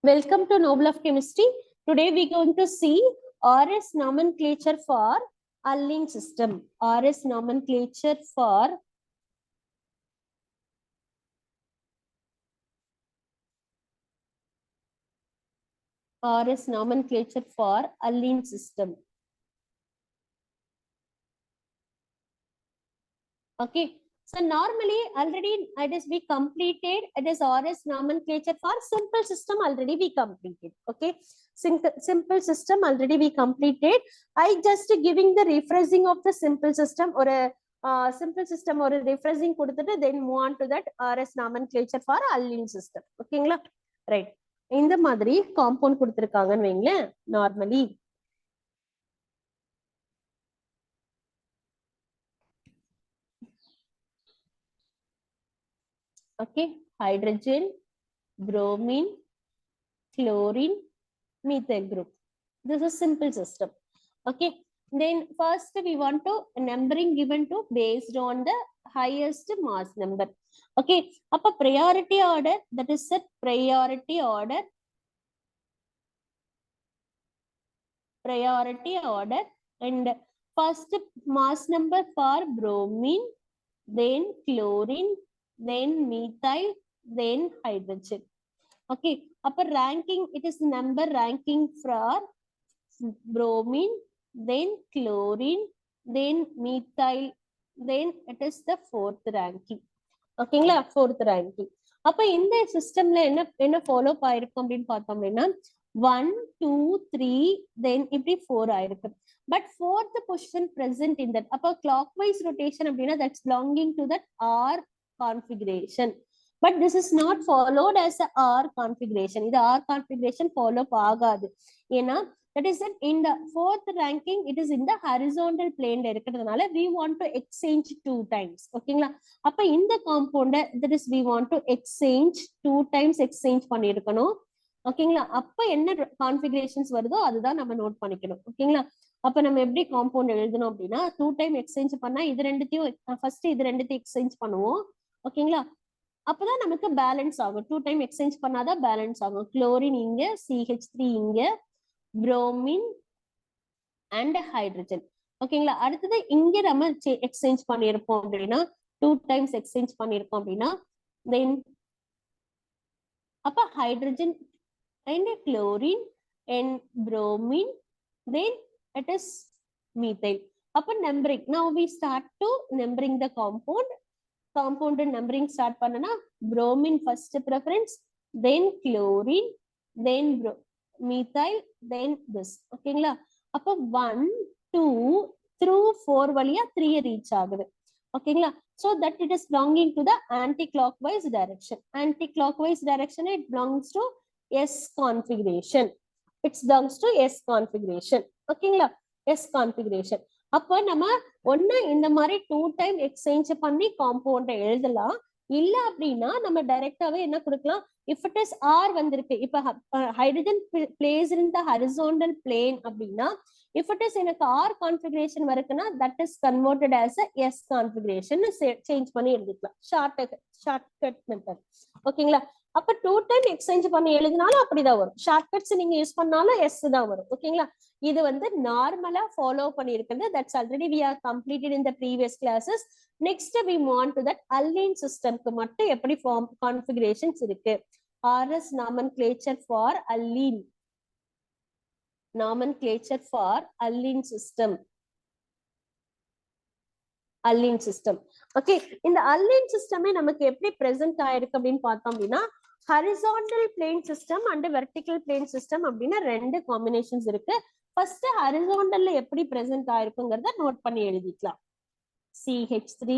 Welcome to Noble of Chemistry. Today we are going to see RS nomenclature for alkene system. RS nomenclature for alkene system. Okay. So normally already it is we completed. It is RS nomenclature for simple system already we completed. Okay. Simple system already we completed. I just giving the refreshing of the simple system or a simple system or a refreshing then move on to that RS nomenclature for alkene system. Okay. Right. In the madri compound kuduthirukanga normally. Okay, hydrogen, bromine, chlorine, methyl group. This is simple system. Okay, then first we want to numbering given to based on the highest mass number. Okay, up a priority order, that is a priority order. And first mass number for bromine, then chlorine, then methyl, then hydrogen. Okay, upper ranking, it is number ranking for bromine, then chlorine, then methyl, then it is the fourth ranking. Okay, fourth ranking. அப்ப இந்த சிஸ்டம்ல என்ன follow ஆயிருக்கும் அப்படின்னு பார்த்தோம்னா 1 2 3 தென் இப்படி 4 ஆயிருக்கு. But fourth position present in that. அப்ப clockwise rotation அப்படின்னா that's belonging to that R configuration. But this is not followed as a R configuration. இது R configuration follow ஆகாது. ஏன்னா that is that in the fourth ranking, it is in the horizontal plane இருக்கிறதுனால we want to exchange 2 times. ஓகேங்களா? அப்ப இந்த காம்பவுண்ட that is we want to exchange 2 times exchange பண்ணிருக்கணும். ஓகேங்களா? அப்ப என்ன கான்ஃபிகரேஷன்ஸ் வருதோ அதுதான் நம்ம நோட் பண்ணிக்கணும். ஓகேங்களா? அப்ப நம்ம எப்படி காம்பவுண்ட் எழுதணும் அப்படின்னா 2 டைம் எக்ஸ்சேஞ்ச் பண்ணா இது ரெண்டுத்தையும் ஃபர்ஸ்ட் இது ரெண்டுத்தையும் எக்ஸ்சேஞ்ச் பண்ணுவோம். ஓகேங்களா? அப்பதான் நமக்கு பேலன்ஸ் ஆகும். 2 டைம் எக்ஸ்சேஞ்ச் பண்ணாதான் பேலன்ஸ் ஆகும். குளோரின் இங்க, CH3 இங்க, bromine and hydrogen. ஓகேங்களா? அடுத்தது இங்க நம்ம எக்ஸ்சேஞ்ச் பண்ணிருப்போம் அப்படின்னா 2 டைம்ஸ் எக்ஸ்சேஞ்ச் பண்ணிருக்கோம் அப்படின்னா then அப்ப hydrogen and chlorine and bromine, then it is methyl. அப்ப numbering, now we start to numbering the compound numbering start பண்ணனா bromine first preference, then chlorine, then methyl, then this. ஓகேங்களா? அப்ப 1 2 through 4 வழியா 3 reach ஆகுது. ஓகேங்களா? so that it is belonging to the anti-clockwise direction. Anti-clockwise direction, it belongs to S configuration. It belongs to S configuration. ஓகேங்களா? S configuration. அப்ப நம்ம ஒண்ணு இந்த மாதிரி 2 டைம் எக்ஸ்சேஞ்ச் பண்ணி காம்பவுண்ட எழுதலாம். இல்ல அப்படின்னா நம்ம டைரக்டாவே என்ன கொடுக்கலாம், if it is R வந்திருக்கு, இப்ப ஹைட்ரஜன் பிளேஸ் இன் தி ஹாரிசான்டல் பிளேன் அப்படின்னா if it is எனக்கு R configuration வருக்குன்னா that is converted as a S configuration change பண்ணி எழுதிக்கலாம். Shortcut method. ஓகேங்களா? அப்ப 2 டைம் எக்ஸ்சேஞ்ச் பண்ணி எழுதினாலும் அப்படிதான் வரும். ஷார்ட்கட்ஸ் நீங்க யூஸ் பண்ணாலும் S தான் வரும். ஓகேங்களா? இது வந்து நார்மலா ஃபாலோ பண்ணிருக்கிறது. That's already we are completed in the previous classes. Next we move on to that alkene system க்கு மட்டும் எப்படி ஃபார்ம் கான்ஃபிகரேஷன்ஸ் இருக்கு. RS nomenclature for alkene. Nomenclature for alkene system. alkene system. Okay, இந்த alkene system நமக்கு எப்படி present ஆயிருக்கு அப்படின்னு பார்த்தோம் அப்படின்னா horizontal plane system and vertical plane system அப்படின்னா ரெண்டு காம்பினேஷன்ஸ் இருக்கு. ஃபர்ஸ்ட் ஹாரிசான்டல்ல எப்படி பிரசன்ட் ஆயிருக்குங்கிறத நோட் பண்ணி எழுதிக்கலாம். CH3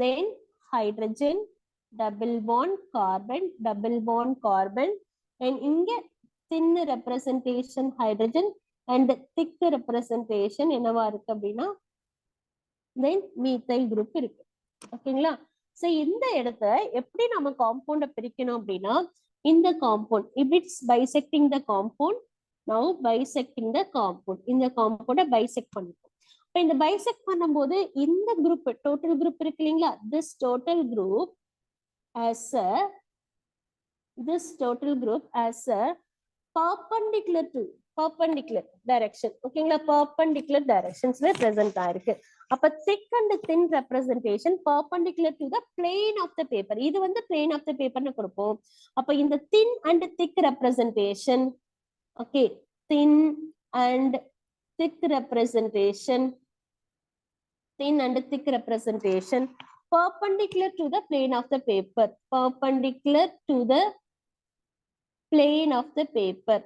then hydrogen double bond carbon and இங்க thin representation hydrogen and thick representation என்னவா இருக்கு அப்படின்னா then methyl group இருக்கு. ஓகேங்களா? சோ இந்த இடத்தை எப்படி நம்ம காம்பவுண்ட பிரிக்கணும் அப்படின்னா இந்த compound if it's bisecting the compound, now bisecting the compound, இந்த காம்பவுண்ட பைசெக்ட் பண்ணிப்போம். இப்ப இந்த பைசெக்ட் பண்ணும்போது இந்த குரூப் டோட்டல் குரூப் இருக்கு இல்லைங்களா, this total group as a this total group as a perpendicular direction. ஓகேங்களா, perpendicular directionsல present ஆயிருக்கு. அப்ப thick and thin representation perpendicular to the plane of the paper. இது வந்து plane of the paper னு கொடுப்போம். அப்ப இந்த thin and thick representation, okay, thin and thick representation, thin and thick representation perpendicular to the plane of the paper, perpendicular to the plane of the paper,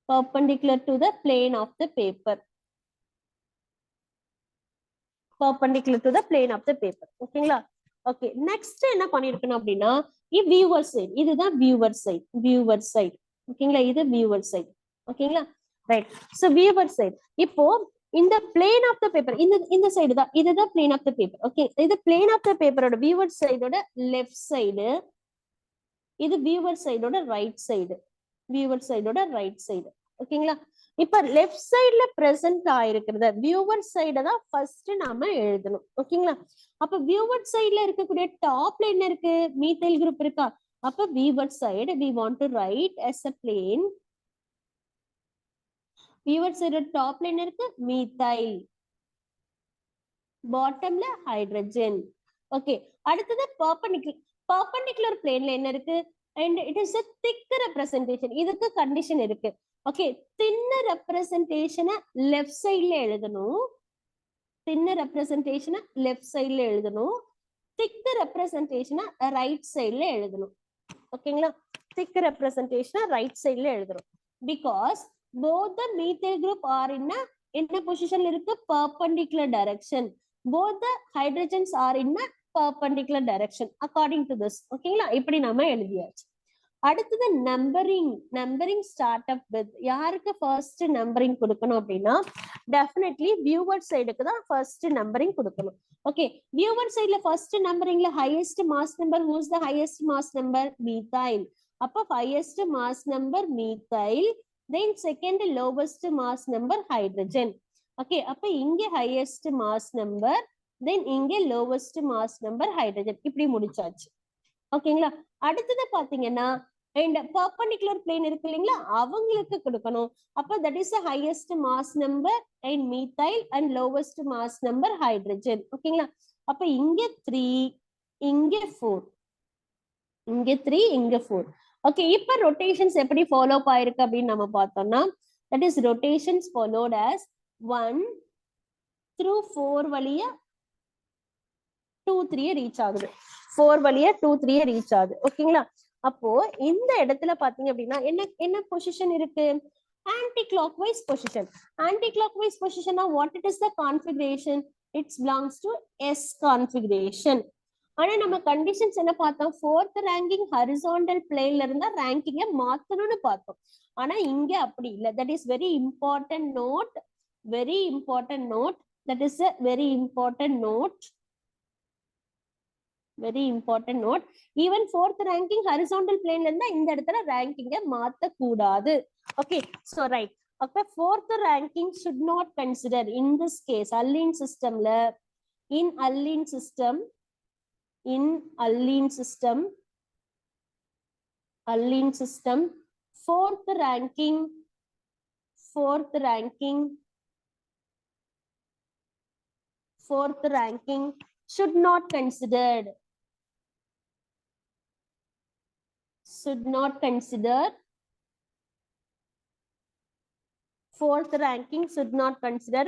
perpendicular to the plane of the paper, perpendicular to the plane of the paper. ஓகேங்களா, okay. Next என்ன பண்ணிருக்கணும் அப்படின்னா, இது viewer side, இதுதான் viewer side, viewer side. ஓகேங்களா, இது viewer side. ஓகேங்களா, right. So viewer side. இப்போ இந்த பிளேன் ஆஃப் த பேப்பர் இந்த சைடு தான், இதுதான் plane of the paper. Okay, இது பிளேன் ஆஃப் த பேப்பரோட வியூவர் சைடோட லெஃப்ட் சைடு, இது வியூவர் சைடோட ரைட் சைடு, வியூவர் சைடோட ரைட் சைடு. ஓகேங்களா, இப்ப லெஃப்ட் சைடுல பிரசன்ட் ஆயிருக்கிறத வியூவர் சைட தான் ஃபர்ஸ்ட் நாம எழுதணும். ஓகேங்களா, அப்ப வியூவர் சைடுல இருக்கக்கூடிய டாப்ல என்ன இருக்கு, மீத்தைல் குரூப் இருக்கா. அப்ப viewer side we want to write as a plane. Viewer side டாப்ல என்ன இருக்கு, மீத்தைல், பாட்டம்ல ஹைட்ரஜன். ஓகே, அடுத்தது perpendicular planeல என்ன இருக்கு, and it is a thick representation. இதுக்கு கண்டிஷன் இருக்கு. ஓகே, thin representation லெஃப்ட் சைடுல எழுதணும், thin representation லெஃப்ட் சைடுல எழுதணும், thick representation ரைட் சைடுல எழுதணும். ஓகேங்களா, thick representation ரைட் சைடுல எழுதணும். because both the methyl group are in a என்ன பொசிஷன்ல இருக்கு, perpendicular direction. both the hydrogens are in a perpendicular direction according to this. ஓகேங்களா, இப்படி நாம எழுதியாச்சு. அடுத்தது நம்பரிங் ஸ்டார்ட் அப் வித், யாருக்கு ஃபர்ஸ்ட் நம்பரிங் கொடுக்கணும் அப்படின்னா, டெஃபினெட்லி வியூவர் சைடுக்கு தான் ஃபர்ஸ்ட் நம்பரிங் கொடுக்கணும். ஓகே, வியூவர் சைடுல ஃபர்ஸ்ட் நம்பரிங்ல highest mass number, whose the highest mass number, methyl. அப்ப highest mass number methyl, then second lowest mass number hydrogen. Okay, அப்ப இங்க ஹையஸ்ட் மாஸ் நம்பர், தென் இங்க லோவஸ்ட் மாஸ் நம்பர் ஹைட்ரஜன். இப்படி முடிச்சாச்சு. ஓகேங்களா, அடுத்தது பாத்தீங்கன்னா and perpendicular plane இருக்கு இல்லைங்களா, அவங்களுக்கு கொடுக்கணும். அப்ப that is the highest mass number and methyl and lowest mass number hydrogen. ஓகேங்களா, அப்ப இங்க 3, இங்க 4, இங்க 3, இங்க 4. ஓகே, இப்ப ரொட்டேஷன்ஸ் எப்படி ஃபாலோ ஆயிருக்கு அப்படின்னு நம்ம பார்த்தோம்னா, that is rotations followed as 1 through 4 வழியா 2, 3 ரீச் ஆகுது, 4 வழியா 2, 3 ரீச் ஆகுது. ஓகேங்களா, அப்போ இந்த இடத்துல பாத்தீங்க அப்படின்னா என்ன பொசிஷன் இருக்கு, anticlockwise position. Anticlockwise பொசிஷனா what it is the configuration, it's belongs to S configuration. ஆனா நம்ம கண்டிஷன்ஸ் என்ன பார்த்தோம், ஃபோர்த் ரேங்கிங் ஹரிசாண்டல் பிளேன்ல இருந்தா ரேங்கிங்க மாத்தணும்னு பார்த்தோம். ஆனா இங்க அப்படி இல்லை. That is very important note, very important note, that is a very important note, very important note. even fourth ranking horizontal plane ல இருந்தா இந்த இடத்துல ranking மாத்த கூடாது. okay, so right, அப்ப fourth ranking should not consider in this case alline system ல, in alline system, fourth ranking should not considered, fourth ranking should not consider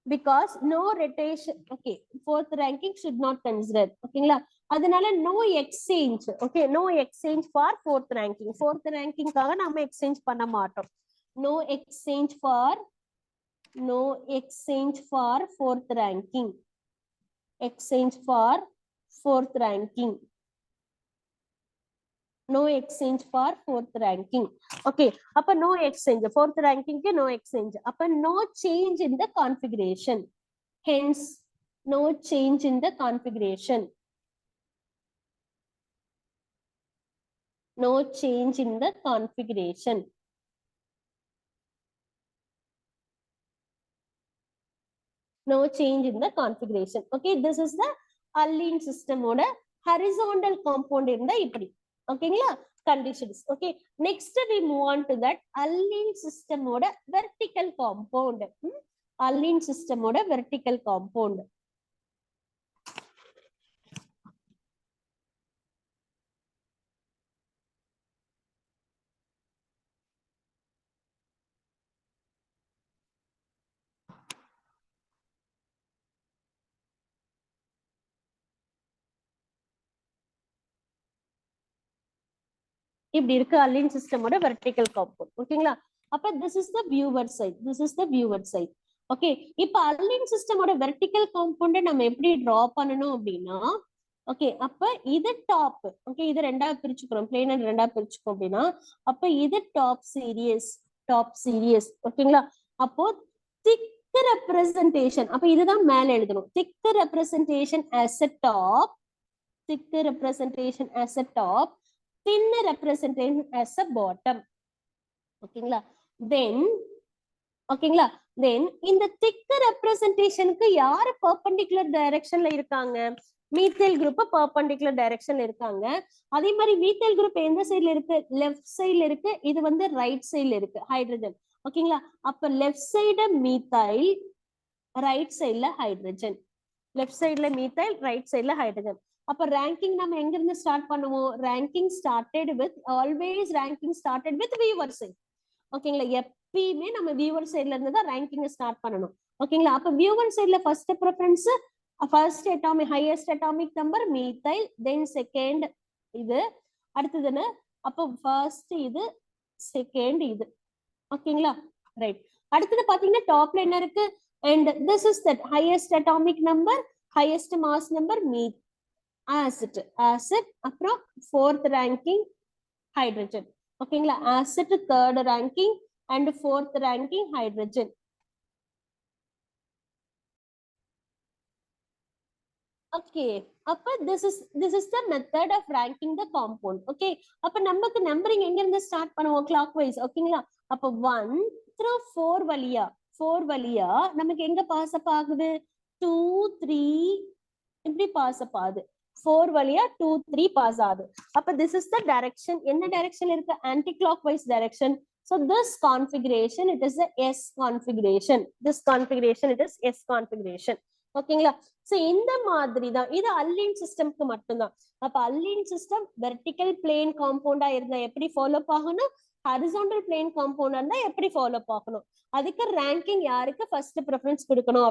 because no rotation. okay, fourth ranking should not consider. ஓகேங்களா, அதனால no exchange. okay, no exchange for fourth ranking. fourth ranking காக நாம exchange பண்ண மாட்டோம். no exchange for fourth ranking. exchange for fourth ranking. no exchange for fourth ranking. okay, அப்ப no exchange, fourth ranking க்கு no exchange. அப்ப no change in the configuration, hence no change in the configuration, no change in the configuration. no change in the configuration. okay, this is the alline system ஓட horizontal compound இருந்தா இப்படி. ஓகேங்களா conditions. Okay, next we move on to that allyl system oda vertical compound. Allyl system oda vertical compound. இப்படி இருக்கு அலின் சிஸ்டமோட vertical compound. ஓகேங்களா அப்ப this is the viewer side, this is the viewer side. Okay இப்ப அலின் சிஸ்டமோட vertical compound நம்ம எப்படி draw பண்ணணும் அப்படின்னா okay அப்ப இது டாப். ஓகே இது ரெண்டா பிரிச்சுக்கிறோம், பிளேன் ரெண்டா பிரிச்சுக்கோம் அப்படின்னா அப்ப இது டாப் சீரியஸ். ஓகேங்களா அப்போ திக் ரெப்ரசன்டேஷன், அப்ப இதுதான் மேல எழுதணும். திக் representation as a top, thick representation as a top, thin representation as a bottom. ஓகேங்களா then ஓகேங்களா then இந்த thick representation க்கு யாரு perpendicular directionல இருக்காங்க? methyl group perpendicular directionல இருக்காங்க. அதே மாதிரி methyl group எந்த சைடுல இருக்கு? left sideல இருக்கு. இது வந்து right sideல இருக்கு ஹைட்ரஜன். ஓகேங்களா அப்ப left side methyl, right sideல ஹைட்ரஜன். left sideல methyl, right sideல ஹைட்ரஜன். அப்ப ரேங்கிங் நம்ம எங்க இருந்து ஸ்டார்ட் பண்ணுவோம்? Ranking started with always ranking started with viewer side. ஓகேங்களா எப்பயுமே நம்ம வியூவர் சைடுல இருந்து தான் ரேங்கிங் ஸ்டார்ட் பண்ணணும். ஓகேங்களா அப்ப வியூவர் சைடுல first preference first atomic highest atomic number methyl, then second இது, அடுத்ததுன்னு அப்ப ஃபர்ஸ்ட் இது, செகண்ட் இது. ஓகேங்களா ரைட். அடுத்தது பாத்தீங்கன்னா டாப்ல என்ன இருக்கு? and this is the highest atomic number, highest mass number acid அப்புறம் fourth ranking hydrogen. ஓகேங்களா acid third ranking and fourth ranking hydrogen. okay அப்ப this is the method of ranking the compound. okay அப்ப நமக்கு numbering எங்க இருந்து start பண்ணுவோம்? clockwise. ஓகேங்களா அப்ப 1 through 4 வழியா நமக்கு எங்க பாஸ் அப் ஆகுது? 2 3 இப்படி பாஸ் அப் ஆகுது. 4 வழியா 2 3 பாஸ் ஆகுது. அப்ப this is the direction. என்ன டைரக்ஷன் இருக்கு? anti clockwise direction. so this configuration it is a S configuration. this configuration it is S configuration. ஓகேங்களா சோ இந்த மாதிரி தான் இது அல்லீன் சிஸ்டம்க்கு மட்டும்தான். அப்ப அல்லீன் சிஸ்டம் வெர்டிகல் பிளேன் காம்பவுண்டா இருந்தா எப்படி ஃபாலோ ஆகணும்? ஹாரிசான்டல் பிளேன் காம்பவுண்டா இருந்தா எப்படி ஃபாலோ ஆகணும்? அதுக்கு ரேங்கிங் யாருக்கு ஃபர்ஸ்ட் ப்ரிஃபரன்ஸ் கொடுக்கணும்